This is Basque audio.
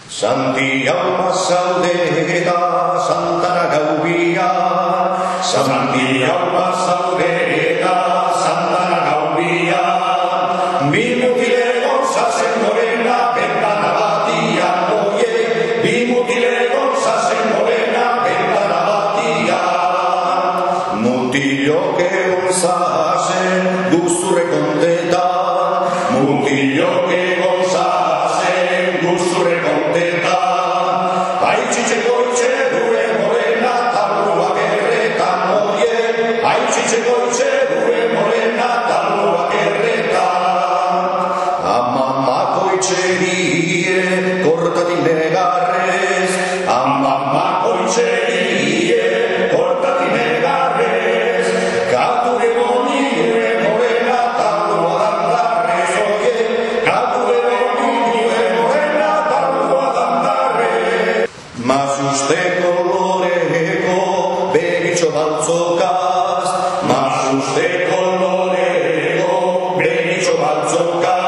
Santi hau zaude eta Santana gaubia, Santi hau zaude eta Santana gaubia, bi mutile gozazen morena bentana batian, oie, bi mutile gozazen morena bentana batian, mutilok egon zazen guzturre konteta, mutilok egon zazen guzturre konteta, haitxitzeko itxe dure morena tabuak erretan, oie, haitxitzeko itxe dure morena tabuak erretan, amamako itxerie kortatik negarrez, amamako itxerie kortatik negarrez, katu eboni dure morena tabuak dandarrez, oie, katu eboni dure morena tabuak dandarrez. Masuste koloreko begitxo baltzokaz, masuste koloreko begitxo baltzokaz,